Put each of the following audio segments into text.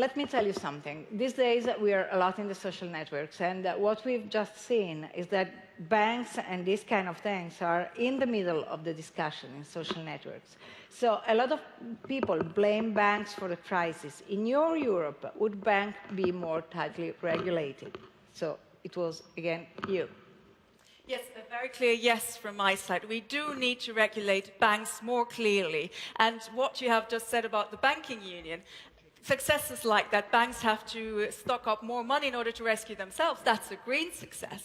Let me tell you something. These days, we are a lot in the social networks, and what we've just seen is that banks and these kind of things are in the middle of the discussion in social networks. So a lot of people blame banks for the crisis. In your Europe, would banks be more tightly regulated? So it was, again, you. Yes, a very clear yes from my side. We do need to regulate banks more clearly. And what you have just said about the banking union, successes like that, banks have to stock up more money in order to rescue themselves. That's a green success.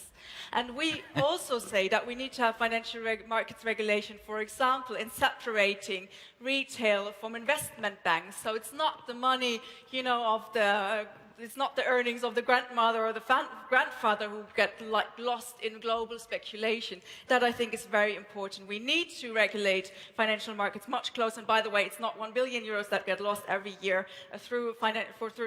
And we also say that we need to have financial markets regulation, for example, in separating retail from investment banks. So it's not the money, you know, of the it's not the earnings of the grandmother or the grandfather who get lost in global speculation. That, I think, is very important. We need to regulate financial markets much closer. And by the way, it's not 1 billion euros that get lost every year through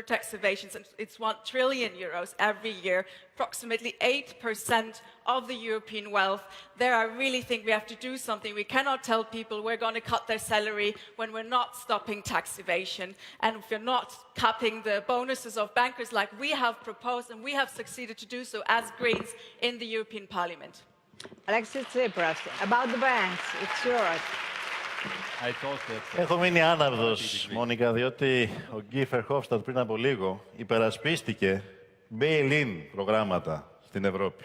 tax evasions. It's 1 trillion euros every year, approximately 8% of the European wealth. There, I really think we have to do something. We cannot tell people we're going to cut their salary when we're not stopping tax evasion and if we're not capping the bonuses of bankers like we have proposed and we have succeeded to do so as Greens in the European Parliament. Alexis TSIPRAS, about the banks, it's yours. Έχω μείνει άναυδος, Μόνικα, διότι ο Γκί Φερχόφστατ πριν από λίγο υπερασπίστηκε bail-in προγράμματα στην Ευρώπη.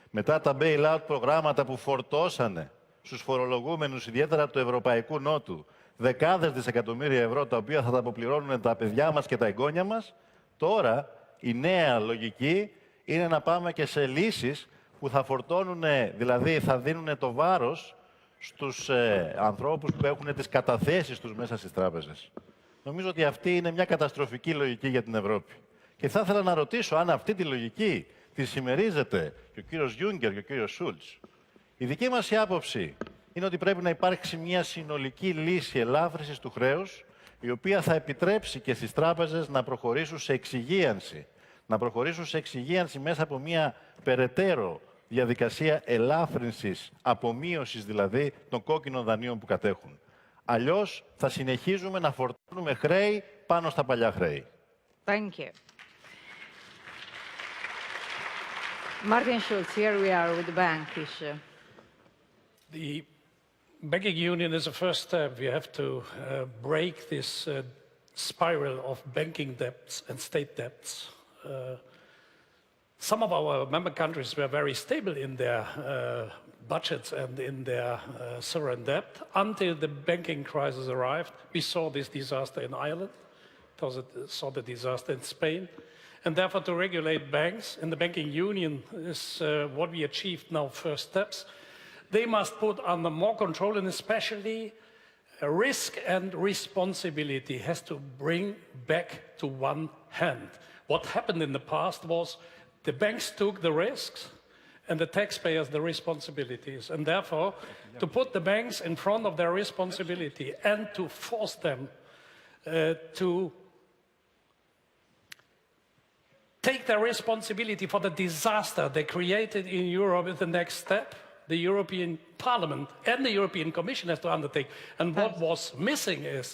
Μετά τα bail-out προγράμματα που φορτώσανε στους φορολογούμενους, ιδιαίτερα του Ευρωπαϊκού Νότου, δεκάδες δισεκατομμύρια ευρώ, τα οποία θα τα αποπληρώνουν τα παιδιά μας και τα εγγόνια μας, τώρα η νέα λογική είναι να πάμε και σε λύσεις που θα φορτώνουν, δηλαδή θα δίνουν το βάρος στους ανθρώπους που έχουν τις καταθέσεις τους μέσα στις τράπεζες. Νομίζω ότι αυτή είναι μια καταστροφική λογική για την Ευρώπη. Και θα ήθελα να ρωτήσω αν αυτή τη λογική τη συμμερίζεται και ο κύριος Juncker και ο κύριος Schulz. Η δική μας η άποψη είναι ότι πρέπει να υπάρξει μια συνολική λύση ελάφρυνσης του χρέους, η οποία θα επιτρέψει και στις τράπεζες να προχωρήσουν σε εξυγίανση. Να προχωρήσουν σε εξυγίανση μέσα από μια περαιτέρω διαδικασία ελάφρυνσης, απομείωσης δηλαδή των κόκκινων δανείων που κατέχουν. Αλλιώς θα συνεχίζουμε να φορτώνουμε χρέη πάνω στα παλιά χρέη. Thank you. Martin Schulz, here we are with the bank issue. The banking union is a first step. We have to break this spiral of banking debts and state debts. Some of our member countries were very stable in their budgets and in their sovereign debt until the banking crisis arrived. We saw this disaster in Ireland, saw the disaster in Spain. And therefore, to regulate banks in the banking union is what we achieved now, first steps. They must put under more control, and especially risk and responsibility has to bring back to one hand. What happened in the past was the banks took the risks and the taxpayers the responsibilities. And therefore, to put the banks in front of their responsibility and to force them to take their responsibility for the disaster they created in Europe is the next step. The European Parliament and the European Commission has to undertake. And what was missing is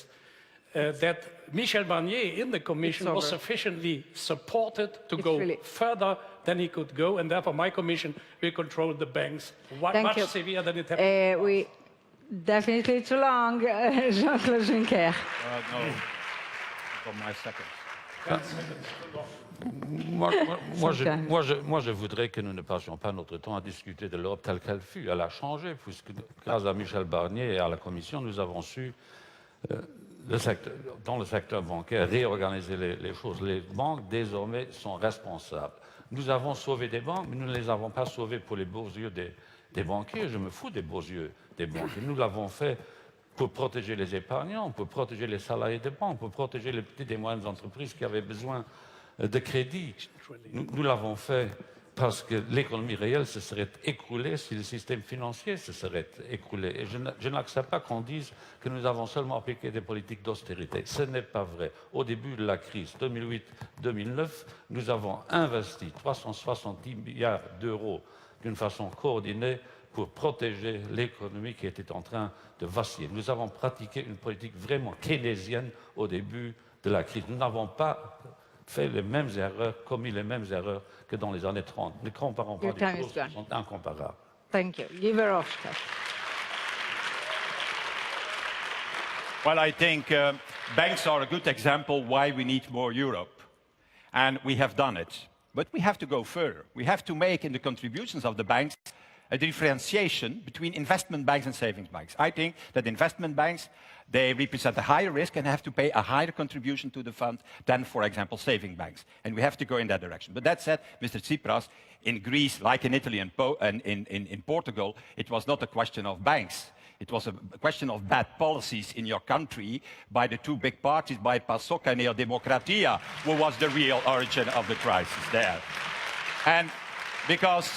that Michel Barnier in the Commission was sufficiently supported to go further than he could go, and therefore my Commission will control the banks much severe than it happened. We definitely too long, Jean-Claude JUNCKER. No, for my second. Moi, je voudrais que nous ne passions pas notre temps à discuter de l'Europe telle qu'elle fut. Elle a changé, puisque grâce à Michel Barnier et à la Commission, nous avons su, dans le secteur bancaire, réorganiser les choses. Les banques, désormais, sont responsables. Nous avons sauvé des banques, mais nous ne les avons pas sauvées pour les beaux yeux des banquiers. Je me fous des beaux yeux des banquiers. Nous l'avons fait pour protéger les épargnants, pour protéger les salariés des banques, pour protéger les petites et moyennes entreprises qui avaient besoin de crédit. Nous l'avons fait parce que l'économie réelle se serait écroulée si le système financier se serait écroulé. Et je n'accepte pas qu'on dise que nous avons seulement appliqué des politiques d'austérité. Ce n'est pas vrai. Au début de la crise 2008-2009, nous avons investi 370 milliards d'euros d'une façon coordonnée pour protéger l'économie qui était en train de vaciller. Nous avons pratiqué une politique vraiment keynésienne au début de la crise. Nous n'avons pas fait les mêmes erreurs, commis les mêmes erreurs que dans les années 30. Ne comparons pas des choses qui sont incomparables. Thank you. Guy Verhofstadt. Well, I think banks are a good example why we need more Europe. And we have done it. But we have to go further. We have to make in the contributions of the banks a differentiation between investment banks and savings banks. I think that investment banks, they represent a higher risk and have to pay a higher contribution to the fund than, for example, saving banks. And we have to go in that direction. But that said, Mr. Tsipras, in Greece, like in Italy and in Portugal, it was not a question of banks. It was a question of bad policies in your country by the two big parties, by PASOK and Nea Demokratia, who was the real origin of the crisis there. And because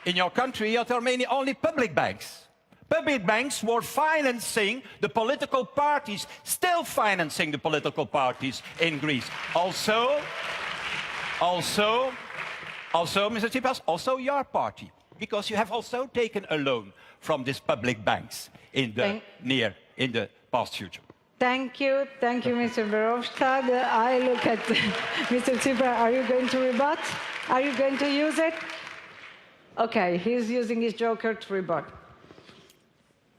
in your country, there are mainly only public banks. Public banks were financing the political parties, still financing the political parties in Greece. Also, Mr. Tsipras, also your party, because you have also taken a loan from these public banks in the past future. Thank you, Mr. Verhofstadt. I look at Mr. Tsipras. Are you going to rebut? Are you going to use it? Okay, he's using his joker to rebut.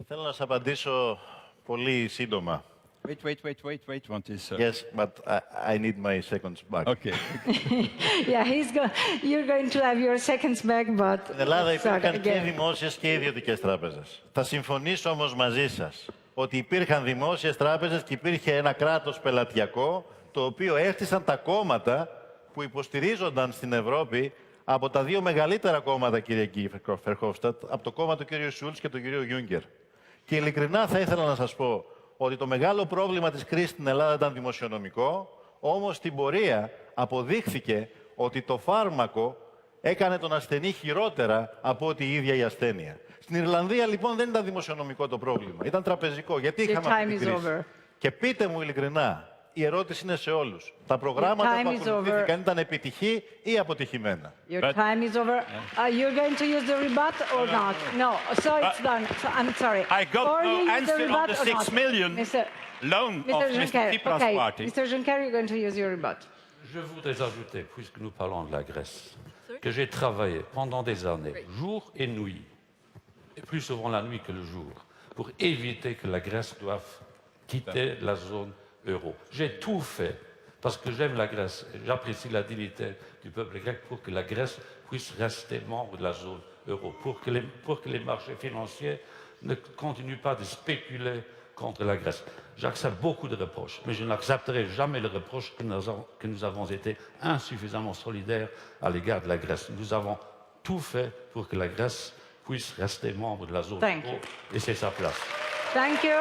Θέλω να σας απαντήσω πολύ σύντομα. Wait, want this... Yes, but I need my seconds back. Okay. Yeah, you're going to have your seconds back, but... Στην Ελλάδα υπήρχαν και δημόσιες και ιδιωτικές τράπεζες. Θα συμφωνήσω όμως μαζί σας ότι υπήρχαν δημόσιες τράπεζες και υπήρχε ένα κράτος πελατειακό, το οποίο έχτισαν τα κόμματα που υποστηρίζονταν στην Ευρώπη από τα δύο μεγαλύτερα κόμματα, κύριε Verhofstadt, από το κόμμα του κύριου Schulz και του κύριου Juncker. Και ειλικρινά θα ήθελα να σας πω ότι το μεγάλο πρόβλημα της κρίσης στην Ελλάδα ήταν δημοσιονομικό, όμως στην πορεία αποδείχθηκε ότι το φάρμακο έκανε τον ασθενή χειρότερα από ό,τι η ίδια η ασθένεια. Στην Ιρλανδία λοιπόν δεν ήταν δημοσιονομικό το πρόβλημα, ήταν τραπεζικό. Γιατί είχαμε αυτή την κρίση. Και πείτε μου ειλικρινά, η ερώτηση είναι σε όλους. Τα προγράμματα που ακολουθήθηκαν ήταν επιτυχή ή αποτυχημένα. Your time is over. You're going to use the rebut or not? No. So it's done. So I'm sorry. I got no answer on the 6 million loan of Mr. Tsipras' party. Mr. Juncker, you're going to use your rebut. Je voudrais ajouter, puisque nous parlons de la Grèce, que j'ai travaillé pendant des années, jour et nuit, et plus souvent la nuit que le jour, pour éviter que la Grèce doive quitter la zone euro. J'ai tout fait, parce que j'aime la Grèce, et j'apprécie la dignité du peuple grec, pour que la Grèce puisse rester membre de la zone euro, pour que les marchés financiers ne continuent pas de spéculer contre la Grèce. J'accepte beaucoup de reproches, mais je n'accepterai jamais le reproche que nous avons été insuffisamment solidaires à l'égard de la Grèce. Nous avons tout fait pour que la Grèce puisse rester membre de la zone euro, et c'est sa place. Thank you.